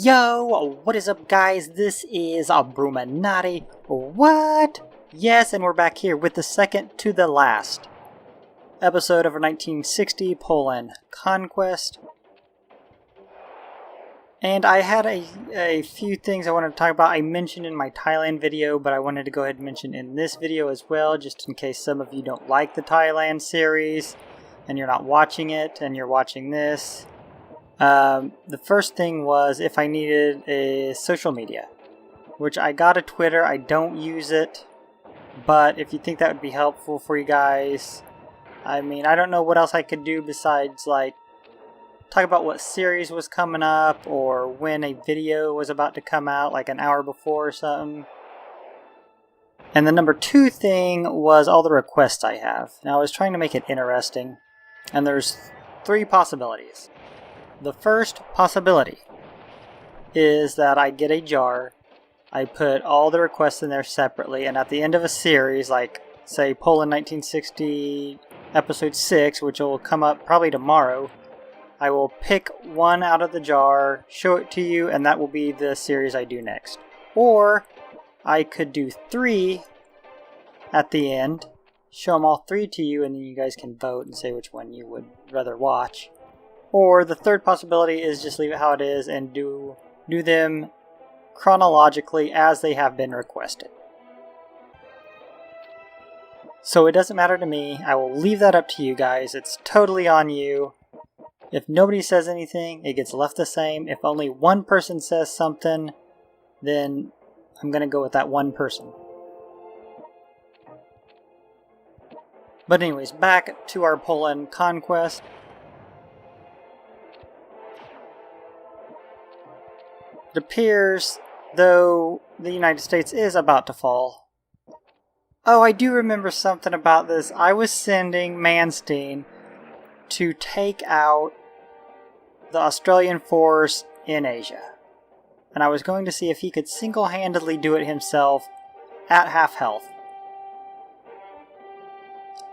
Yo, what is up guys? This is Bruchminati. What? Yes, and we're back here with the second to the last episode of our 1960 Poland Conquest. And I had a few things I wanted to talk about. I mentioned in my Thailand video, but I wanted to go ahead and mention in this video as well, just in case some of you don't like the Thailand series and you're not watching it and you're watching this. The first thing was if I needed a social media, which I got a Twitter. I don't use it, but if you think that would be helpful for you guys, I mean, I don't know what else I could do besides like talk about what series was coming up or when a video was about to come out, like an hour before or something. And the number two thing was all the requests I have. Now I was trying to make it interesting, and there's three possibilities. The first possibility is that I get a jar, I put all the requests in there separately, and at the end of a series, like say Poland 1960 episode 6, which will come up probably tomorrow, I will pick one out of the jar, show it to you, and that will be the series I do next. Or I could do 3 at the end, show them all 3 to you, and then you guys can vote and say which one you would rather watch. Or the third possibility is just leave it how it is and do them chronologically as they have been requested. So it doesn't matter to me. I will leave that up to you guys. It's totally on you. If nobody says anything, it gets left the same. If only one person says something, then I'm going to go with that one person. But anyways, back to our Poland Conquest. It appears, though the United States is about to fall. Oh, I do remember something about this. I was sending Manstein to take out the Australian force in Asia. And I was going to see if he could single-handedly do it himself at half health.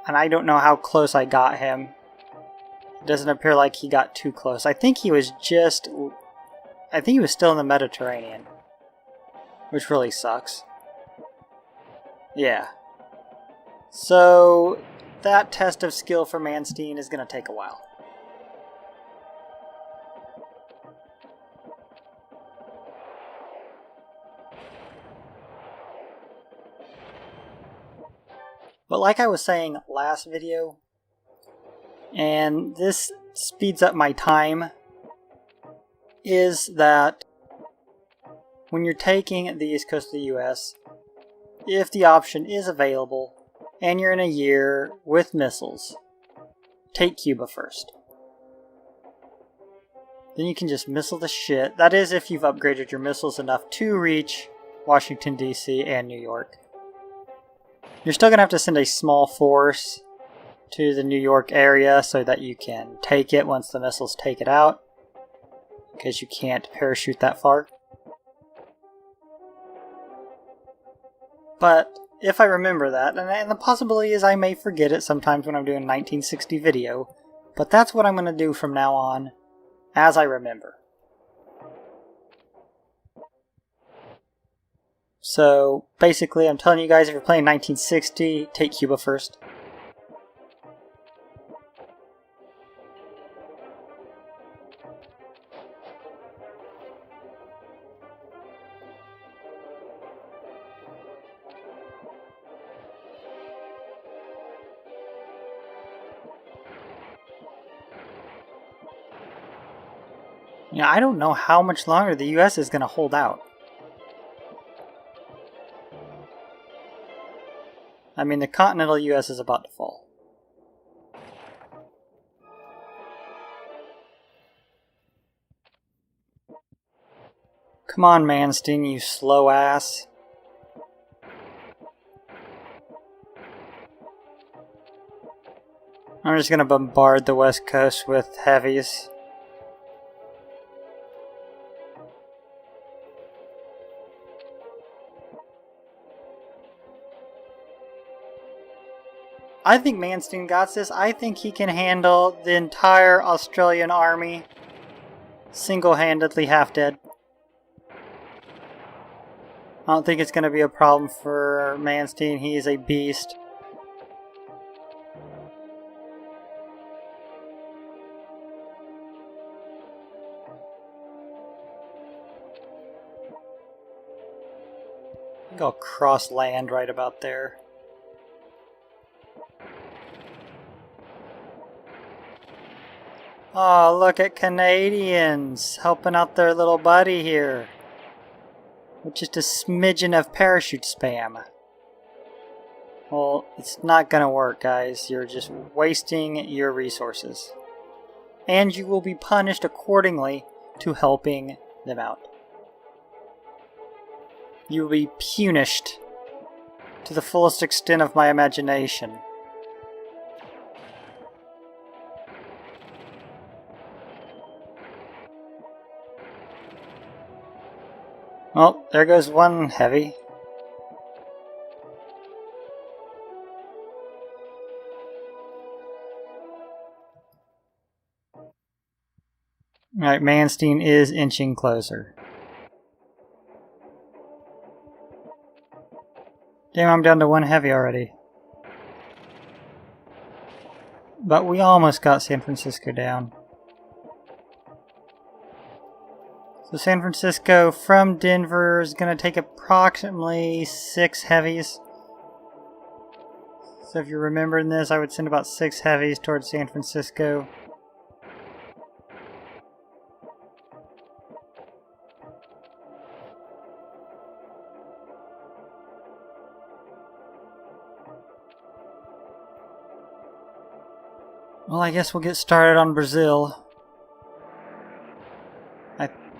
And I don't know how close I got him. It doesn't appear like he got too close. I think he was still in the Mediterranean, which really sucks. Yeah. So, that test of skill for Manstein is going to take a while. But like I was saying last video, and this speeds up my time, is that when you're taking the east coast of the US, if the option is available and you're in a year with missiles, take Cuba first. Then you can just missile the shit. That is if you've upgraded your missiles enough to reach Washington DC and New York. You're still going to have to send a small force to the New York area so that you can take it once the missiles take it out, because you can't parachute that far. But if I remember that, and the possibility is I may forget it sometimes when I'm doing a 1960 video, but that's what I'm going to do from now on, as I remember. So basically I'm telling you guys, if you're playing 1960, take Cuba first. Yeah, I don't know how much longer the US is going to hold out. I mean, the continental US is about to fall. Come on, Manstein, you slow ass. I'm just going to bombard the west coast with heavies. I think Manstein got this. I think he can handle the entire Australian army single-handedly, half dead. I don't think it's going to be a problem for Manstein. He is a beast. I think I'll cross land right about there. Oh, look at Canadians helping out their little buddy here. With just a smidgen of parachute spam. Well, it's not gonna work, guys. You're just wasting your resources. And you will be punished accordingly to helping them out. You will be punished to the fullest extent of my imagination. Well, there goes one heavy. Alright, Manstein is inching closer. Damn, I'm down to one heavy already. But we almost got San Francisco down. So San Francisco from Denver is going to take approximately 6 heavies. So if you're remembering this, I would send about 6 heavies towards San Francisco. Well, I guess we'll get started on Brazil.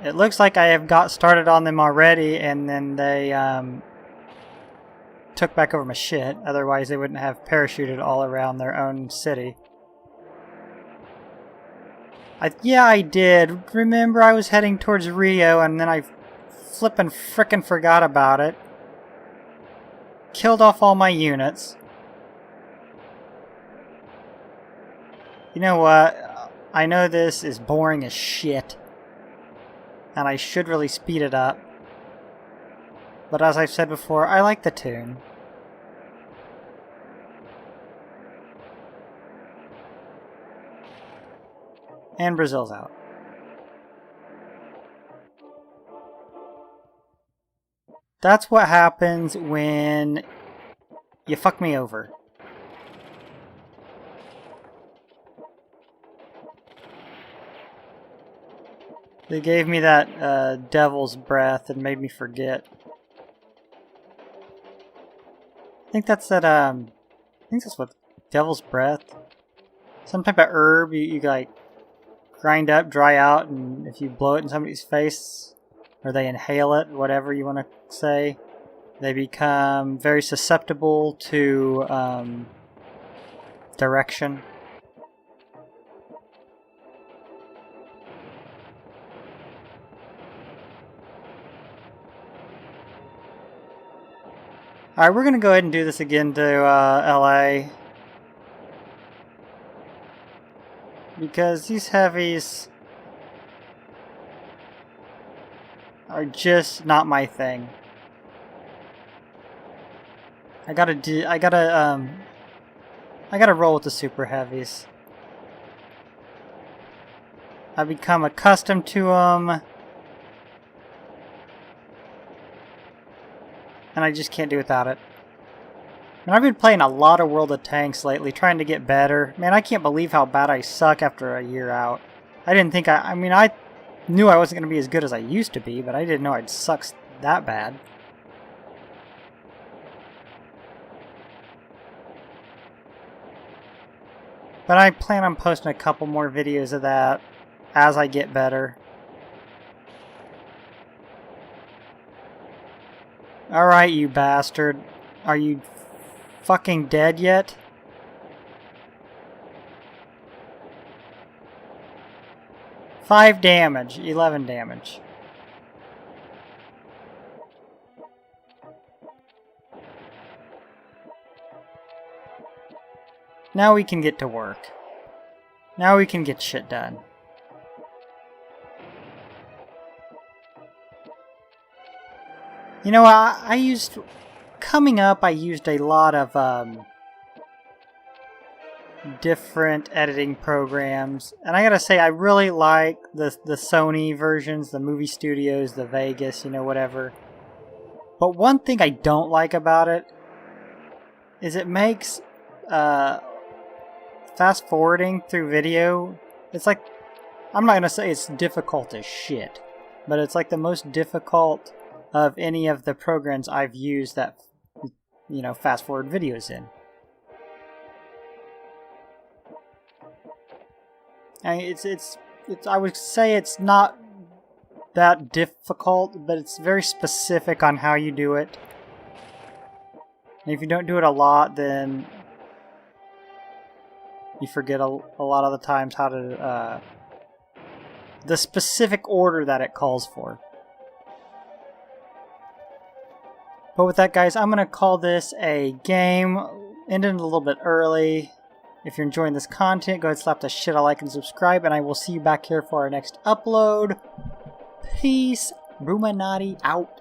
It looks like I have got started on them already, and then they took back over my shit. Otherwise, they wouldn't have parachuted all around their own city. Yeah, I did. Remember, I was heading towards Rio, and then I flippin' frickin' forgot about it. Killed off all my units. You know what? I know this is boring as shit. And I should really speed it up. But as I've said before, I like the tune. And Brazil's out. That's what happens when you fuck me over. They gave me that devil's breath and made me forget. I think that's that, I think that's what, devil's breath? Some type of herb you like grind up, dry out, and if you blow it in somebody's face, or they inhale it, whatever you want to say, they become very susceptible to direction. Alright, we're going to go ahead and do this again to LA. Because these heavies are just not my thing. I gotta roll with the super heavies. I've become accustomed to them. And I just can't do without it. And I've been playing a lot of World of Tanks lately, trying to get better. Man, I can't believe how bad I suck after a year out. I didn't think I mean, I knew I wasn't going to be as good as I used to be, but I didn't know I'd suck that bad. But I plan on posting a couple more videos of that as I get better. Alright, you bastard. Are you fucking dead yet? Five damage, 11 damage. Now we can get to work. Now we can get shit done. You know, I used a lot of different editing programs, and I gotta say I really like the Sony versions, the movie studios, the Vegas, you know, whatever. But one thing I don't like about it is it makes fast forwarding through video, it's like, I'm not gonna say it's difficult as shit, but it's like the most difficult of any of the programs I've used that, you know, fast forward videos in. It's I would say it's not that difficult, but it's very specific on how you do it. And if you don't do it a lot, then you forget a lot of the times how to the specific order that it calls for. But with that, guys, I'm going to call this a game. Ended a little bit early. If you're enjoying this content, go ahead and slap the shit a like and subscribe, and I will see you back here for our next upload. Peace. Bruchminati out.